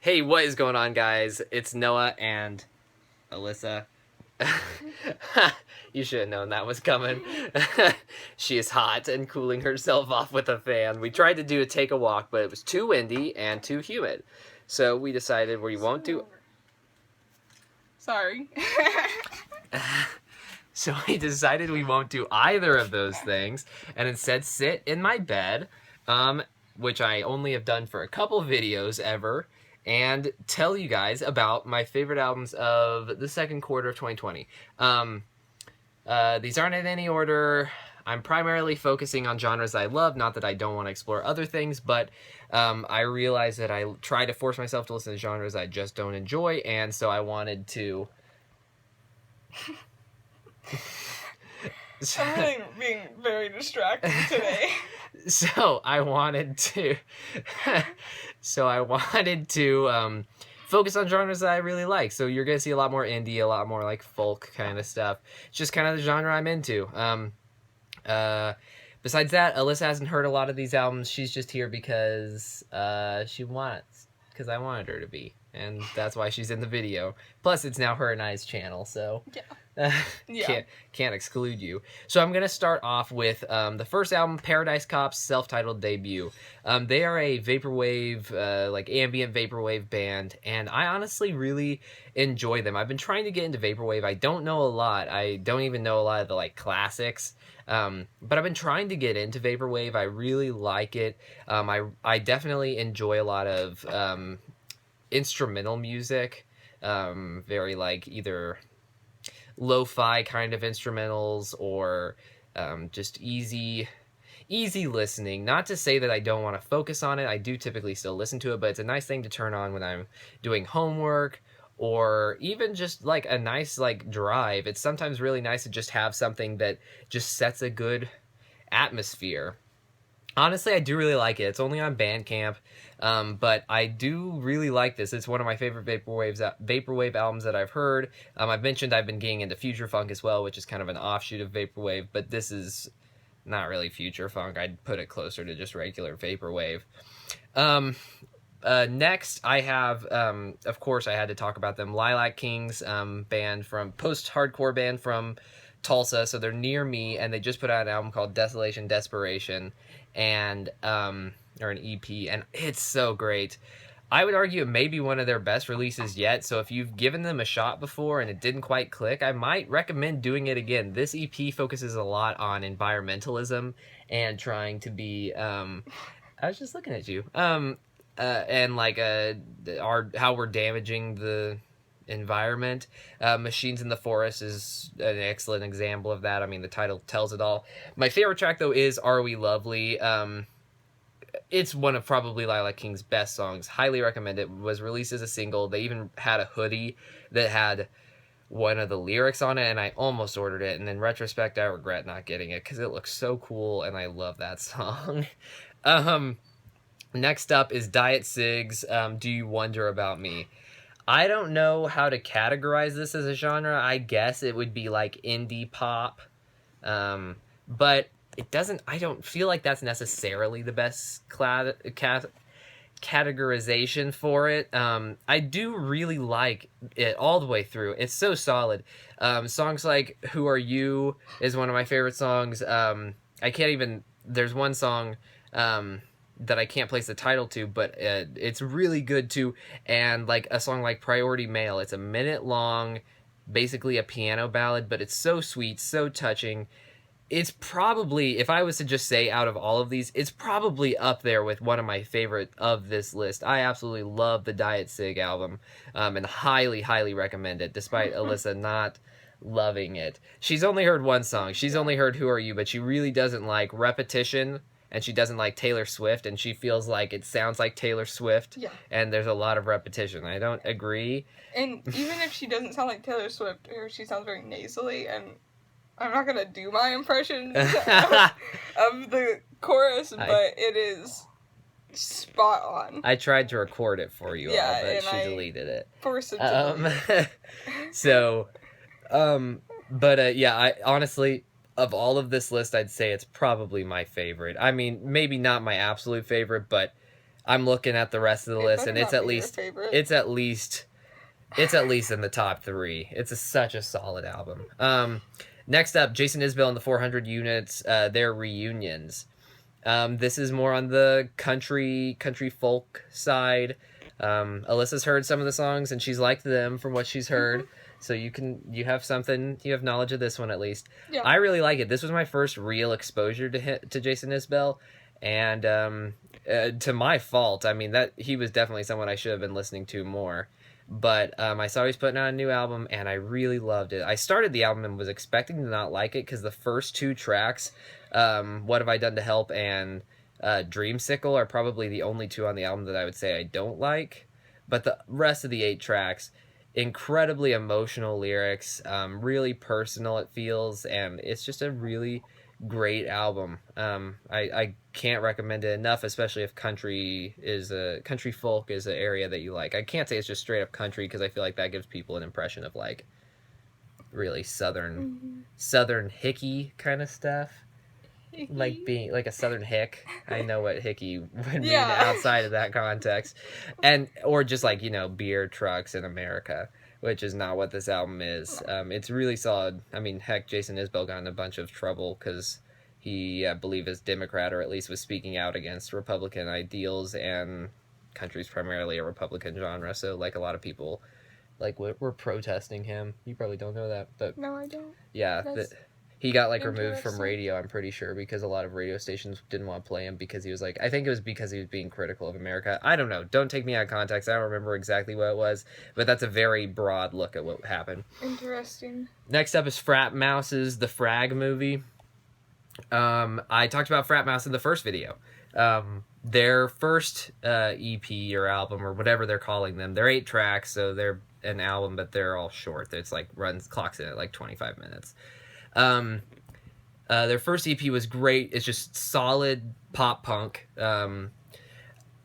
Hey, what is going on, guys? It's Noah and Alyssa. You should have known that was coming. She is hot and cooling herself off with a fan. We tried to do a take a walk, but it was too windy and too humid. So we decided we won't do... Sorry. So we decided we won't do either of those things and instead sit in my bed, which I only have done for a couple videos ever, and tell you guys about my favorite albums of the second quarter of 2020. These aren't in any order. I'm primarily focusing on genres I love, not that I don't want to explore other things, but I realize that I try to force myself to listen to genres I just don't enjoy, and so I wanted to... I'm really being very distracted today. So I wanted to focus on genres that I really like. So you're gonna see a lot more indie, a lot more like folk kind of stuff. It's just kind of the genre I'm into. Besides that, Alyssa hasn't heard a lot of these albums. She's just here because because I wanted her to be, and that's why she's in the video. Plus, it's now her and I's channel, so Yeah. Can't exclude you. So I'm gonna start off with the first album, Paradise Cop's self-titled debut. They are a vaporwave, like ambient vaporwave band, and I honestly really enjoy them. I've been trying to get into vaporwave. I don't know a lot. I don't even know a lot of the like classics. But I've been trying to get into vaporwave. I really like it. I definitely enjoy a lot of instrumental music. Very like either lo-fi kind of instrumentals or just easy listening. Not to say that I don't want to focus on it. I do typically still listen to it, but it's a nice thing to turn on when I'm doing homework or even just like a nice like drive. It's sometimes really nice to just have something that just sets a good atmosphere. Honestly, I do really like it. It's only on Bandcamp, but I do really like this. It's one of my favorite vaporwave albums that I've heard. I've mentioned I've been getting into future funk as well, which is kind of an offshoot of vaporwave, but this is not really future funk. I'd put it closer to just regular vaporwave. Next, I have, of course, I had to talk about them. Lilac Kings, post-hardcore band from Tulsa, so they're near me, and they just put out an album called Desolation Desperation, and or an EP, and it's so great. I would argue it may be one of their best releases yet, so if you've given them a shot before and it didn't quite click, I might recommend doing it again. This EP focuses a lot on environmentalism and trying to be, I was just looking at you, and like how we're damaging the environment. Machines in the Forest is an excellent example of that. I mean, the title tells it all. My favorite track, though, is Are We Lovely? It's one of probably Lilac King's best songs. Highly recommend it. It was released as a single. They even had a hoodie that had one of the lyrics on it, and I almost ordered it, and in retrospect, I regret not getting it, because it looks so cool, and I love that song. Next up is Diet Cigs, Do You Wonder About Me? I don't know how to categorize this as a genre. I guess it would be like indie pop, but it doesn't. I don't feel like that's necessarily the best categorization for it. I do really like it all the way through. It's so solid. Songs like "Who Are You" is one of my favorite songs. I can't even. There's one song that I can't place the title to, but it's really good too. And like a song like Priority Mail, it's a minute long, basically a piano ballad, but it's so sweet, so touching. It's probably, if I was to just say out of all of these, it's probably up there with one of my favorite of this list. I absolutely love the Diet Cig album, and highly, highly recommend it, despite Alyssa not loving it. She's only heard one song. She's only heard Who Are You, but she really doesn't like repetition, and she doesn't like Taylor Swift, and she feels like it sounds like Taylor Swift, and there's a lot of repetition. I don't agree. And even if she doesn't sound like Taylor Swift, or she sounds very nasally, and I'm not gonna do my impression of the chorus, but it is spot on. I tried to record it for you all, but she deleted it. Forced it to delete. So, yeah, I honestly, of all of this list, I'd say it's probably my favorite. I mean, maybe not my absolute favorite, but I'm looking at the rest of the list, and it's at least in the top 3. It's such a solid album. Next up, Jason Isbell and the 400 Units, their reunions. This is more on the country folk side. Alyssa's heard some of the songs and she's liked them from what she's heard. So you have knowledge of this one at least. Yeah. I really like it. This was my first real exposure to Jason Isbell, and to my fault. I mean, that he was definitely someone I should have been listening to more. But I saw he's putting out a new album, and I really loved it. I started the album and was expecting to not like it because the first 2 tracks, What Have I Done to Help and Dreamsicle, are probably the only 2 on the album that I would say I don't like. But the rest of the 8 tracks, incredibly emotional lyrics, really personal it feels, and it's just a really great album. I can't recommend it enough, especially if country folk is an area that you like. I can't say it's just straight up country because I feel like that gives people an impression of like really southern hicky kind of stuff. Hickey? Like being like a southern hick. I know what hickey would mean outside of that context. Or just like, beer trucks in America, which is not what this album is. It's really solid. I mean, heck, Jason Isbell got in a bunch of trouble because he, I believe, is Democrat, or at least was speaking out against Republican ideals, and country's primarily a Republican genre, so like a lot of people we're protesting him. You probably don't know that, but no, I don't. Yeah, he got removed from radio, I'm pretty sure, because a lot of radio stations didn't want to play him because he was I think it was because he was being critical of America. I don't know. Don't take me out of context. I don't remember exactly what it was, but that's a very broad look at what happened. Interesting. Next up is Frat Mouse's The Frag Movie. I talked about Frat Mouse in the first video. Their first EP or album or whatever they're calling them. They're 8 tracks, so they're an album, but they're all short. It's clocks in at 25 minutes. Their first EP was great. It's just solid pop punk.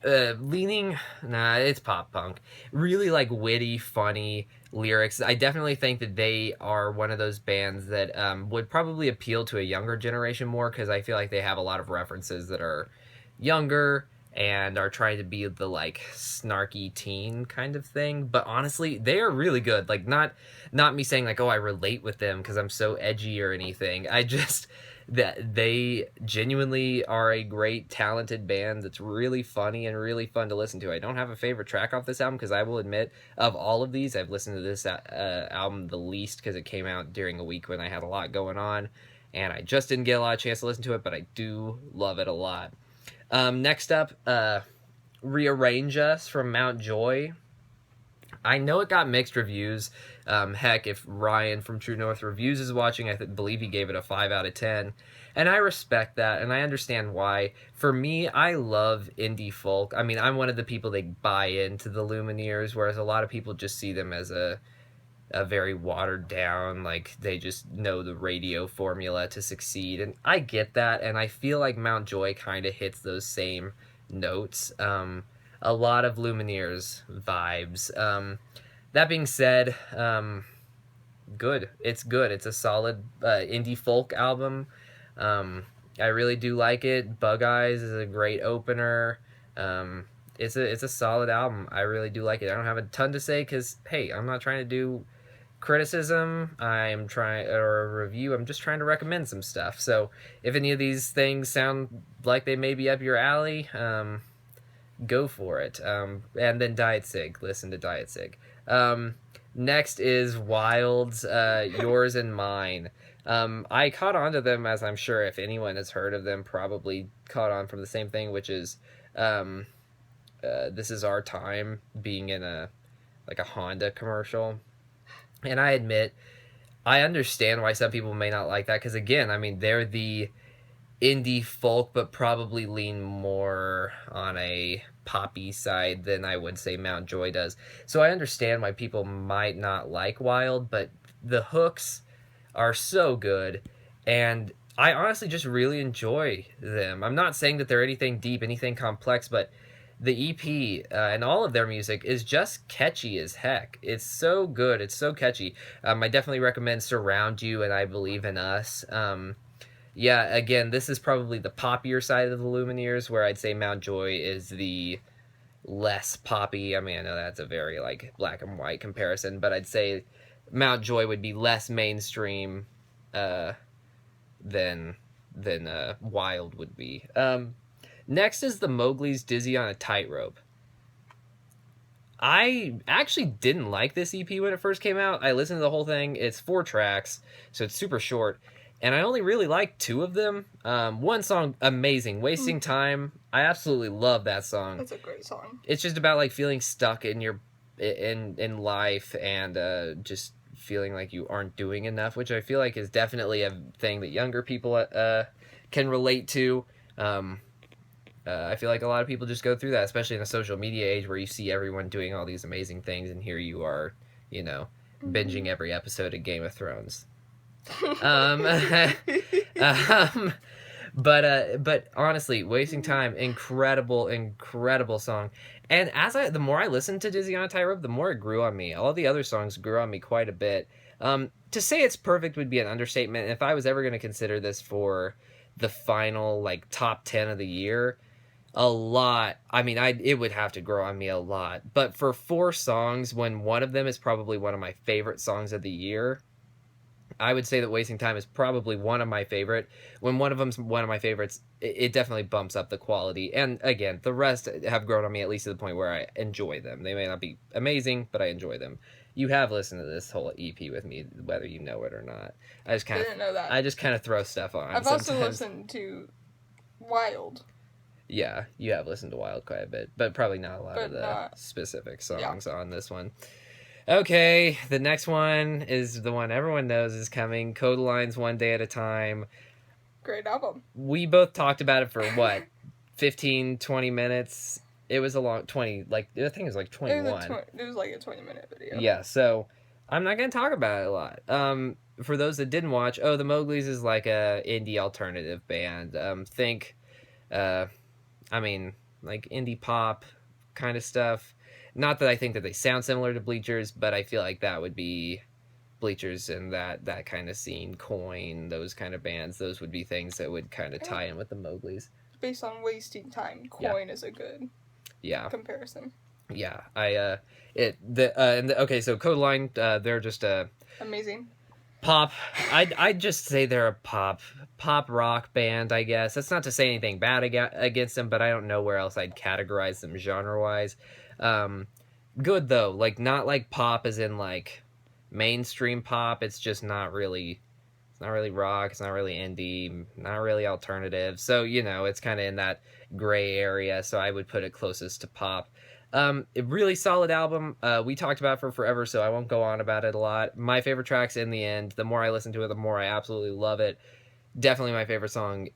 It's pop punk. Really witty, funny lyrics. I definitely think that they are one of those bands that would probably appeal to a younger generation more, because I feel like they have a lot of references that are younger and are trying to be the snarky teen kind of thing. But honestly, they are really good. Not me saying I relate with them because I'm so edgy or anything. I just that they genuinely are a great, talented band that's really funny and really fun to listen to. I don't have a favorite track off this album because I will admit, of all of these, I've listened to this album the least because it came out during a week when I had a lot going on, and I just didn't get a lot of chance to listen to it, but I do love it a lot. Next up, Rearrange Us from Mount Joy. I know it got mixed reviews. Heck, if Ryan from True North Reviews is watching, I believe he gave it a 5 out of 10. And I respect that, and I understand why. For me, I love indie folk. I mean, I'm one of the people that buy into the Lumineers, whereas a lot of people just see them as a very watered down, they just know the radio formula to succeed. And I get that, and I feel like Mount Joy kind of hits those same notes. A lot of Lumineers vibes. That being said, good. It's good. It's a solid indie folk album. I really do like it. Bug Eyes is a great opener. It's a solid album. I really do like it. I don't have a ton to say because, hey, I'm not trying to do criticism. Or a review. I'm just trying to recommend some stuff. So if any of these things sound like they may be up your alley, go for it. And then Diet Sig. Listen to Diet Sig. Next is Wild's Yours and Mine. I caught on to them, as I'm sure if anyone has heard of them probably caught on from the same thing, which is This Is Our Time being in a Honda commercial. And I admit, I understand why some people may not like that, because again, I mean, they're the indie folk, but probably lean more on a poppy side than I would say Mount Joy does. So I understand why people might not like Wild, but the hooks are so good, and I honestly just really enjoy them. I'm not saying that they're anything deep, anything complex, but the EP and all of their music is just catchy as heck. It's so good. It's so catchy. I definitely recommend Surround You and I Believe in Us. Yeah, again, this is probably the poppier side of the Lumineers, where I'd say Mount Joy is the less poppy. I mean, I know that's a very like black and white comparison, but I'd say Mount Joy would be less mainstream uh, than Wild would be. Next is the Mowgli's Dizzy on a Tightrope. I actually didn't like this EP when it first came out. I listened to the whole thing. It's 4 tracks, so it's super short. And I only really like 2 of them. One song, amazing, Wasting Time. I absolutely love that song. That's a great song. It's just about like feeling stuck in your in life and just feeling like you aren't doing enough, which I feel like is definitely a thing that younger people can relate to. I feel like a lot of people just go through that, especially in a social media age where you see everyone doing all these amazing things, and here you are, you know, binging every episode of Game of Thrones. But honestly, Wasting Time, incredible song. And the more I listened to Dizzy on a Tightrope, the more it grew on me. All the other songs grew on me quite a bit. To say it's perfect would be an understatement. If I was ever going to consider this for the final like top 10 of the year, a lot. I mean, it would have to grow on me a lot. But for 4 songs, when one of them is probably one of my favorite songs of the year, I would say that Wasting Time is probably one of my favorite. When one of them's one of my favorites, it definitely bumps up the quality. And again, the rest have grown on me at least to the point where I enjoy them. They may not be amazing, but I enjoy them. You have listened to this whole EP with me, whether you know it or not. Didn't know that. I just kind of throw stuff on. I've also listened to Wild. Yeah, you have listened to Wild quite a bit, but probably not a lot of the specific songs on this one. Okay, the next one is the one everyone knows is coming. Codeline's One Day at a Time. Great album. We both talked about it for what, 15, 20 minutes? It was a long 20, like I think it was like 21. It was like a 20-minute video. Yeah, so I'm not going to talk about it a lot. For those that didn't watch, the Mowgli's is like a indie alternative band. I mean, like indie pop kind of stuff. Not that I think that they sound similar to Bleachers, but I feel like that would be Bleachers and that kind of scene, Coin, those kind of bands. Those would be things that would kind of tie in with the Mowgli's. Based on Wasting Time, Coin is a good comparison. Yeah, okay, so Codeline, they're just amazing pop. I'd just say they're a pop rock band, I guess. That's not to say anything bad against them, but I don't know where else I'd categorize them genre-wise. Good though, like not like pop as in like mainstream pop. It's just not really rock, it's not really indie, not really alternative. So, it's kind of in that gray area, so I would put it closest to pop. A really solid album. We talked about it for forever, so I won't go on about it a lot. My favorite track's In the End. The more I listen to it, the more I absolutely love it. Definitely my favorite song.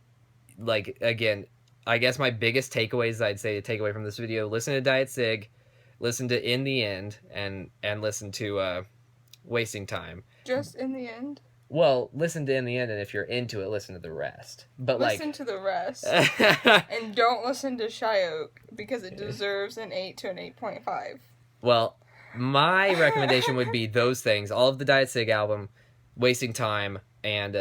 Like, again, I guess my biggest takeaways I'd say to take away from this video: listen to Diet Sig, listen to In the End, and listen to Wasting Time. Just In the End? Well, listen to In the End, and if you're into it, listen to the rest. But listen to the rest. And don't listen to Shy Oak, because it deserves an 8 to an 8.5. Well, my recommendation would be those things. All of the Diet Sig album, Wasting Time, and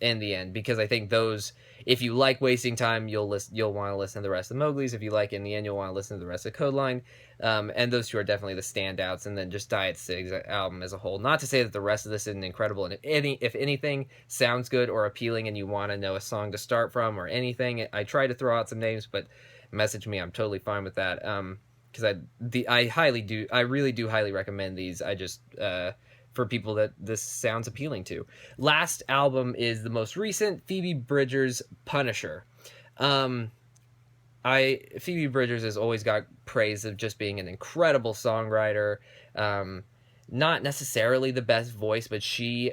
In the End, because I think those, if you like Wasting Time, you'll want to listen to the rest of the Mowgli's. If you like In the End, you'll want to listen to the rest of Codeline. And those 2 are definitely the standouts. And then just Diet Sig's album as a whole. Not to say that the rest of this isn't incredible. And if anything sounds good or appealing and you want to know a song to start from or anything, I try to throw out some names, but message me. I'm totally fine with that. Because I really do highly recommend these. I just for people that this sounds appealing to. Last album is the most recent, Phoebe Bridgers' Punisher. Phoebe Bridgers has always got praise of just being an incredible songwriter. Not necessarily the best voice, but she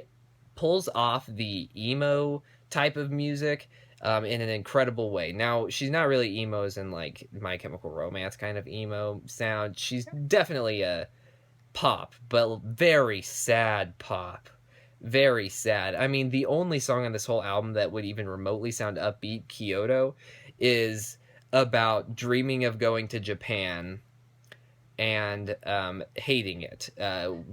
pulls off the emo type of music in an incredible way. Now, she's not really emo as in like My Chemical Romance kind of emo sound. She's definitely a pop, but very sad pop. Very sad. I mean, the only song on this whole album that would even remotely sound upbeat, Kyoto, is about dreaming of going to Japan and hating it.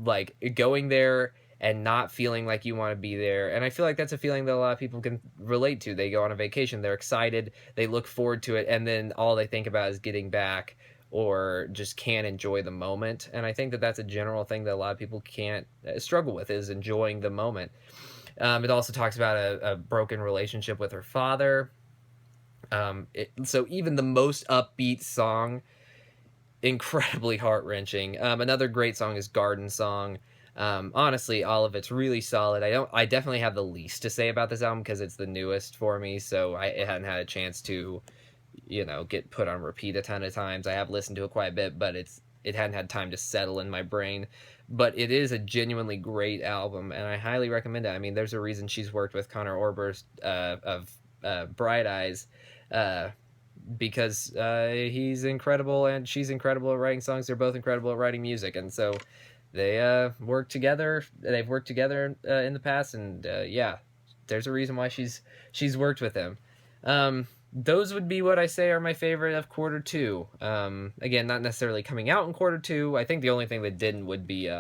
Like going there and not feeling like you want to be there. And I feel like that's a feeling that a lot of people can relate to. They go on a vacation, they're excited, they look forward to it, and then all they think about is getting back, or just can't enjoy the moment. And I think that that's a general thing that a lot of people can't struggle with, is enjoying the moment. It also talks about a broken relationship with her father. So even the most upbeat song, incredibly heart-wrenching. Another great song is Garden Song. Honestly, all of it's really solid. I definitely have the least to say about this album because it's the newest for me, so it hadn't had a chance to, get put on repeat a ton of times. I have listened to it quite a bit, but it hadn't had time to settle in my brain. But it is a genuinely great album, and I highly recommend it. I mean, there's a reason she's worked with Conor Oberst of Bright Eyes, because he's incredible and she's incredible at writing songs. They're both incredible at writing music, and so they work together. They've worked together in the past, and yeah, there's a reason why she's worked with him. Those would be what I say are my favorite of quarter two. Again, not necessarily coming out in quarter two. I think the only thing that didn't would be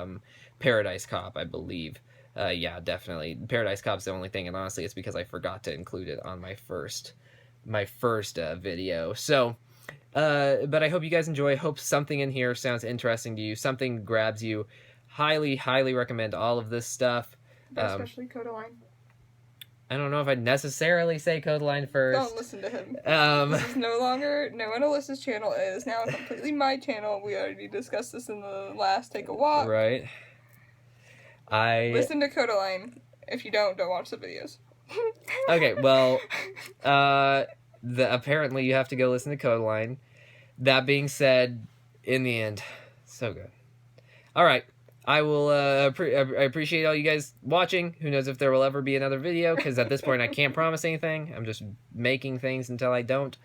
Paradise Cop, I believe. Yeah, definitely. Paradise Cop's the only thing, and honestly, it's because I forgot to include it on my first video. So, but I hope you guys enjoy. I hope something in here sounds interesting to you. Something grabs you. Highly recommend all of this stuff. But especially Codeline. I don't know if I'd necessarily say Codeline first. Don't listen to him. This is no longer Noah and Alyssa's channel. It is now completely my channel. We already discussed this in the last Take a Walk. Right. Listen to Codeline. If you don't watch the videos. Okay, well, apparently you have to go listen to Codeline. That being said, in the end, so good. All right. I will. I appreciate all you guys watching. Who knows if there will ever be another video? Because at this point, I can't promise anything. I'm just making things until I don't.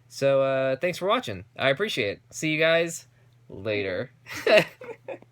So thanks for watching. I appreciate it. See you guys later.